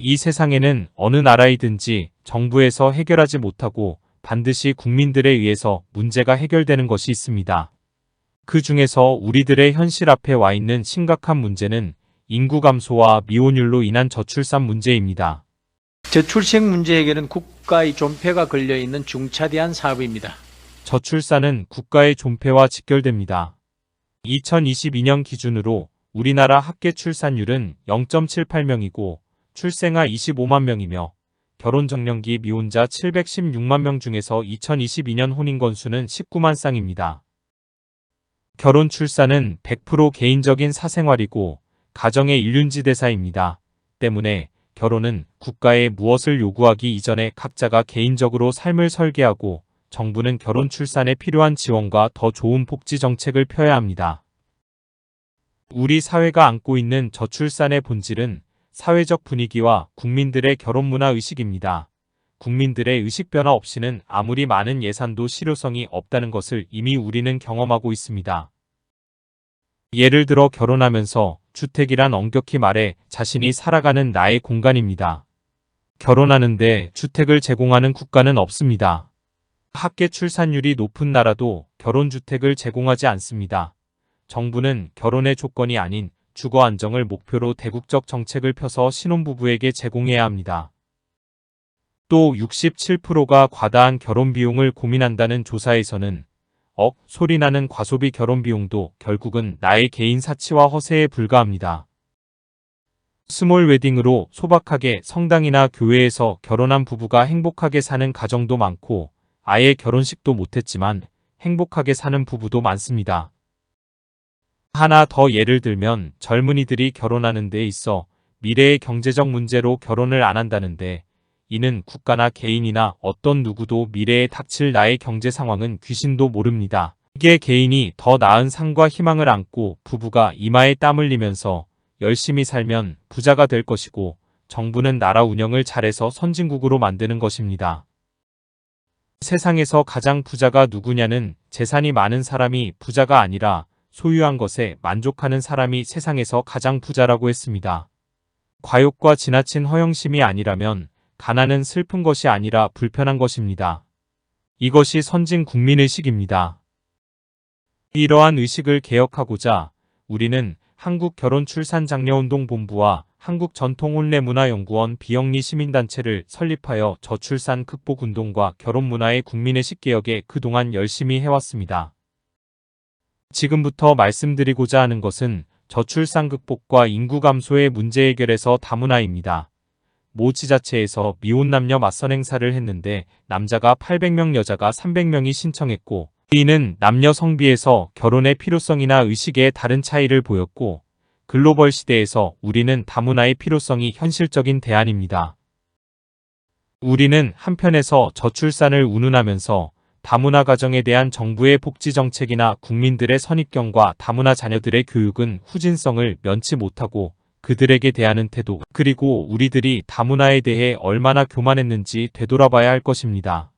이 세상에는 어느 나라이든지 정부에서 해결하지 못하고 반드시 국민들에 의해서 문제가 해결되는 것이 있습니다. 그 중에서 우리들의 현실 앞에 와 있는 심각한 문제는 인구 감소와 미혼율로 인한 저출산 문제입니다. 저출생 문제 해결은 국가의 존폐가 걸려있는 중차대한 사업입니다. 저출산은 국가의 존폐와 직결됩니다. 2022년 기준으로 우리나라 합계 출산율은 0.78명이고 출생아 25만 명이며 결혼 적령기 미혼자 716만 명 중에서 2022년 혼인 건수는 19만 쌍입니다. 결혼 출산은 100% 개인적인 사생활이고 가정의 일륜지 대사입니다. 때문에 결혼은 국가에 무엇을 요구하기 이전에 각자가 개인적으로 삶을 설계하고 정부는 결혼 출산에 필요한 지원과 더 좋은 복지 정책을 펴야 합니다. 우리 사회가 안고 있는 저출산의 본질은 사회적 분위기와 국민들의 결혼 문화 의식입니다. 국민들의 의식 변화 없이는 아무리 많은 예산도 실효성이 없다는 것을 이미 우리는 경험하고 있습니다. 예를 들어 결혼하면서 주택이란 엄격히 말해 자신이 살아가는 나의 공간입니다. 결혼하는데 주택을 제공하는 국가는 없습니다. 합계 출산율이 높은 나라도 결혼주택을 제공하지 않습니다. 정부는 결혼의 조건이 아닌 주거 안정을 목표로 대국적 정책을 펴서 신혼부부에게 제공해야 합니다. 또 67%가 과다한 결혼 비용을 고민한다는 조사에서는 소리나는 과소비 결혼 비용도 결국은 나의 개인 사치와 허세에 불과합니다. 스몰 웨딩으로 소박하게 성당이나 교회에서 결혼한 부부가 행복하게 사는 가정도 많고 아예 결혼식도 못했지만 행복하게 사는 부부도 많습니다. 하나 더 예를 들면 젊은이들이 결혼하는 데 있어 미래의 경제적 문제로 결혼을 안 한다는데 이는 국가나 개인이나 어떤 누구도 미래에 닥칠 나의 경제 상황은 귀신도 모릅니다. 이게 개인이 더 나은 상과 희망을 안고 부부가 이마에 땀 흘리면서 열심히 살면 부자가 될 것이고 정부는 나라 운영을 잘해서 선진국으로 만드는 것입니다. 세상에서 가장 부자가 누구냐는 재산이 많은 사람이 부자가 아니라 소유한 것에 만족하는 사람이 세상에서 가장 부자라고 했습니다. 과욕과 지나친 허영심이 아니라면 가난은 슬픈 것이 아니라 불편한 것입니다. 이것이 선진 국민의식입니다. 이러한 의식을 개혁하고자 우리는 한국결혼출산장려운동본부와 한국전통혼례문화연구원 비영리 시민단체를 설립하여 저출산 극복운동과 결혼문화의 국민의식 개혁에 그동안 열심히 해왔습니다. 지금부터 말씀드리고자 하는 것은 저출산 극복과 인구 감소의 문제 해결에서 다문화입니다. 모 지자체에서 미혼 남녀 맞선 행사를 했는데 남자가 800명 여자가 300명이 신청했고 이는 남녀 성비에서 결혼의 필요성이나 의식에 다른 차이를 보였고 글로벌 시대에서 우리는 다문화의 필요성이 현실적인 대안입니다. 우리는 한편에서 저출산을 운운하면서 다문화 가정에 대한 정부의 복지 정책이나 국민들의 선입견과 다문화 자녀들의 교육은 후진성을 면치 못하고 그들에게 대하는 태도, 그리고 우리들이 다문화에 대해 얼마나 교만했는지 되돌아봐야 할 것입니다.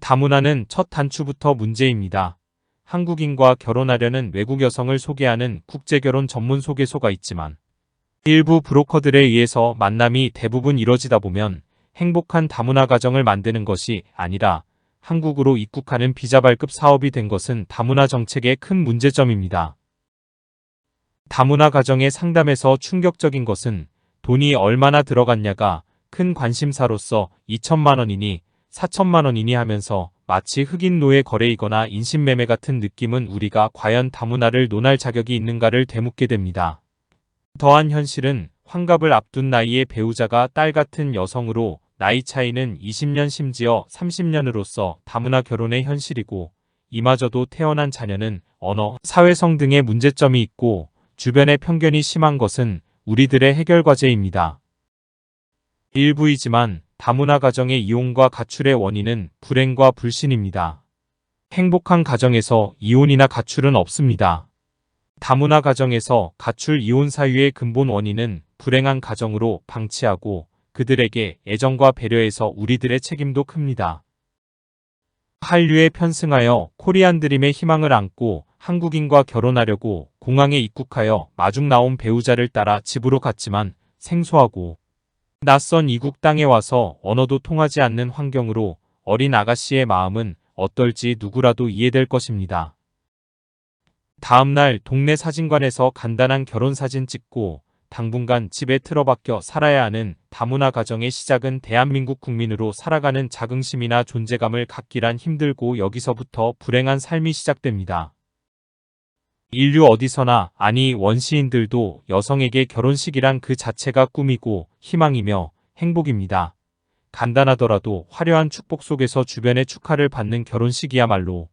다문화는 첫 단추부터 문제입니다. 한국인과 결혼하려는 외국 여성을 소개하는 국제결혼 전문 소개소가 있지만 일부 브로커들에 의해서 만남이 대부분 이뤄지다 보면 행복한 다문화 가정을 만드는 것이 아니라 한국으로 입국하는 비자 발급 사업이 된 것은 다문화 정책의 큰 문제점입니다. 다문화 가정의 상담에서 충격적인 것은 돈이 얼마나 들어갔냐가 큰 관심사로서 2천만 원이니 4천만 원이니 하면서 마치 흑인 노예 거래이거나 인신매매 같은 느낌은 우리가 과연 다문화를 논할 자격이 있는가를 되묻게 됩니다. 더한 현실은 환갑을 앞둔 나이에 배우자가 딸 같은 여성으로 나이 차이는 20년 심지어 30년으로서 다문화 결혼의 현실이고 이마저도 태어난 자녀는 언어, 사회성 등의 문제점이 있고 주변의 편견이 심한 것은 우리들의 해결 과제입니다. 일부이지만 다문화 가정의 이혼과 가출의 원인은 불행과 불신입니다. 행복한 가정에서 이혼이나 가출은 없습니다. 다문화 가정에서 가출 이혼 사유의 근본 원인은 불행한 가정으로 방치하고 그들에게 애정과 배려에서 우리들의 책임도 큽니다. 한류에 편승하여 코리안 드림의 희망을 안고 한국인과 결혼하려고 공항에 입국하여 마중 나온 배우자를 따라 집으로 갔지만 생소하고 낯선 이국 땅에 와서 언어도 통하지 않는 환경으로 어린 아가씨의 마음은 어떨지 누구라도 이해될 것입니다. 다음날 동네 사진관에서 간단한 결혼사진 찍고 당분간 집에 틀어박혀 살아야 하는 다문화 가정의 시작은 대한민국 국민으로 살아가는 자긍심이나 존재감을 갖기란 힘들고 여기서부터 불행한 삶이 시작됩니다. 인류 어디서나 아니 원시인들도 여성에게 결혼식이란 그 자체가 꿈이고 희망이며 행복입니다. 간단하더라도 화려한 축복 속에서 주변의 축하를 받는 결혼식이야말로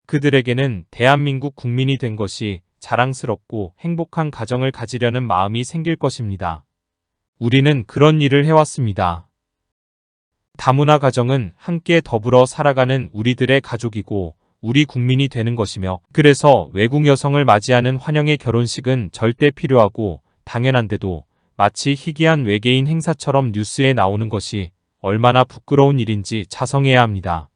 그들에게는 대한민국 국민이 된 것이 자랑스럽고 행복한 가정을 가지려는 마음이 생길 것입니다. 우리는 그런 일을 해왔습니다. 다문화 가정은 함께 더불어 살아가는 우리들의 가족이고 우리 국민이 되는 것이며 그래서 외국 여성을 맞이하는 환영의 결혼식은 절대 필요하고 당연한데도 마치 희귀한 외계인 행사처럼 뉴스에 나오는 것이 얼마나 부끄러운 일인지 자성해야 합니다.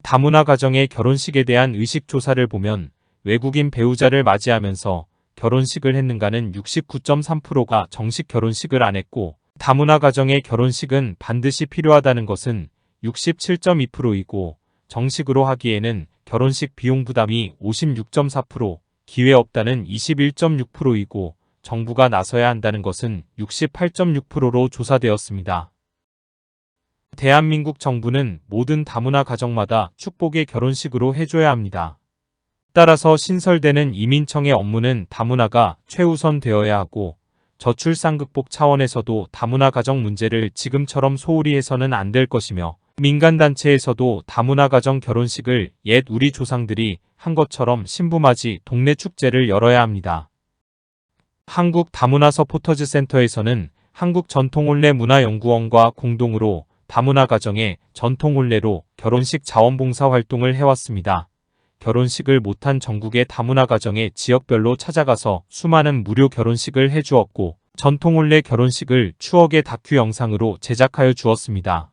다문화 가정의 결혼식에 대한 의식 조사를 보면 외국인 배우자를 맞이하면서 결혼식을 했는가는 69.3%가 정식 결혼식을 안 했고 다문화 가정의 결혼식은 반드시 필요하다는 것은 67.2%이고 정식으로 하기에는 결혼식 비용 부담이 56.4%, 기회 없다는 21.6%이고 정부가 나서야 한다는 것은 68.6%로 조사되었습니다. 대한민국 정부는 모든 다문화 가정마다 축복의 결혼식으로 해줘야 합니다. 따라서 신설되는 이민청의 업무는 다문화가 최우선 되어야 하고 저출산 극복 차원에서도 다문화 가정 문제를 지금처럼 소홀히 해서는 안 될 것이며 민간단체에서도 다문화 가정 결혼식을 옛 우리 조상들이 한 것처럼 신부맞이 동네 축제를 열어야 합니다. 한국 다문화 서포터즈 센터에서는 한국전통혼례문화연구원과 공동으로 다문화 가정의 전통혼례로 결혼식 자원봉사 활동을 해왔습니다. 결혼식을 못한 전국의 다문화 가정의 지역별로 찾아가서 수많은 무료 결혼식을 해주었고 전통혼례 결혼식을 추억의 다큐 영상으로 제작하여 주었습니다.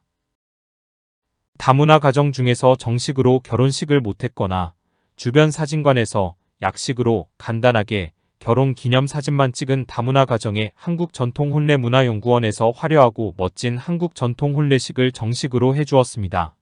다문화 가정 중에서 정식으로 결혼식을 못했거나 주변 사진관에서 약식으로 간단하게 결혼 기념 사진만 찍은 다문화 가정의 한국전통혼례문화연구원에서 화려하고 멋진 한국전통혼례식을 정식으로 해주었습니다.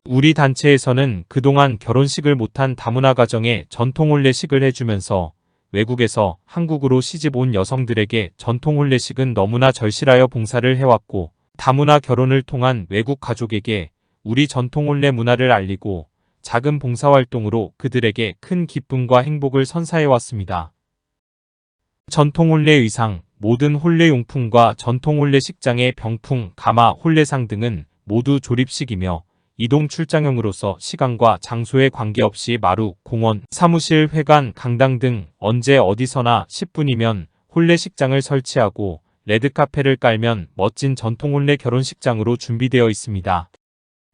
우리 단체에서는 그동안 결혼식을 못한 다문화 가정의 전통혼례식을 해주면서 외국에서 한국으로 시집 온 여성들에게 전통혼례식은 너무나 절실하여 봉사를 해왔고 다문화 결혼을 통한 외국 가족에게 우리 전통혼례 문화를 알리고 작은 봉사활동으로 그들에게 큰 기쁨과 행복을 선사해왔습니다. 전통혼례 의상, 모든 혼례용품과 전통혼례식장의 병풍, 가마, 혼례상 등은 모두 조립식이며 이동 출장용으로서 시간과 장소에 관계없이 마루, 공원, 사무실, 회관, 강당 등 언제 어디서나 10분이면 혼례식장을 설치하고 레드카펫을 깔면 멋진 전통혼례 결혼식장으로 준비되어 있습니다.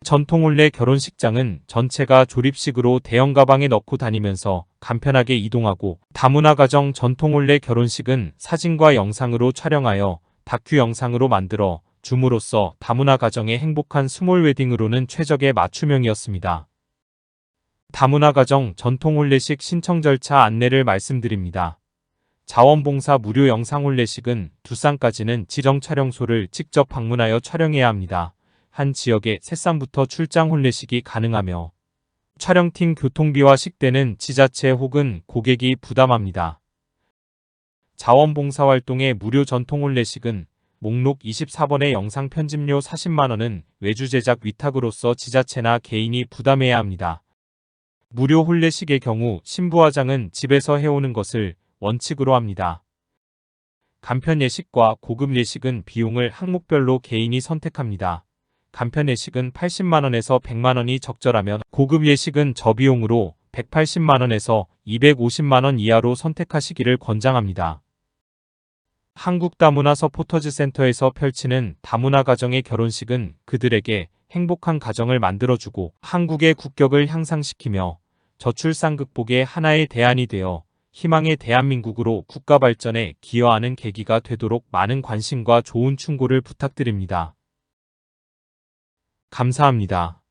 전통혼례 결혼식장은 전체가 조립식으로 대형 가방에 넣고 다니면서 간편하게 이동하고 다문화 가정 전통혼례 결혼식은 사진과 영상으로 촬영하여 다큐 영상으로 만들어 줌으로써 다문화 가정의 행복한 스몰 웨딩으로는 최적의 맞춤형이었습니다. 다문화 가정 전통혼례식 신청 절차 안내를 말씀드립니다. 자원봉사 무료 영상혼례식은 두쌍까지는 지정 촬영소를 직접 방문하여 촬영해야 합니다. 한 지역의 새쌈부터 출장 혼례식이 가능하며 촬영팀 교통비와 식대는 지자체 혹은 고객이 부담합니다. 자원봉사활동의 무료 전통혼례식은 목록 24번의 영상 편집료 40만원은 외주 제작 위탁으로서 지자체나 개인이 부담해야 합니다. 무료 혼례식의 경우 신부화장은 집에서 해오는 것을 원칙으로 합니다. 간편 예식과 고급 예식은 비용을 항목별로 개인이 선택합니다. 간편 예식은 80만원에서 100만원이 적절하면 고급 예식은 저비용으로 180만원에서 250만원 이하로 선택하시기를 권장합니다. 한국 다문화 서포터즈 센터에서 펼치는 다문화 가정의 결혼식은 그들에게 행복한 가정을 만들어주고 한국의 국격을 향상시키며 저출산 극복의 하나의 대안이 되어 희망의 대한민국으로 국가 발전에 기여하는 계기가 되도록 많은 관심과 좋은 충고를 부탁드립니다. 감사합니다.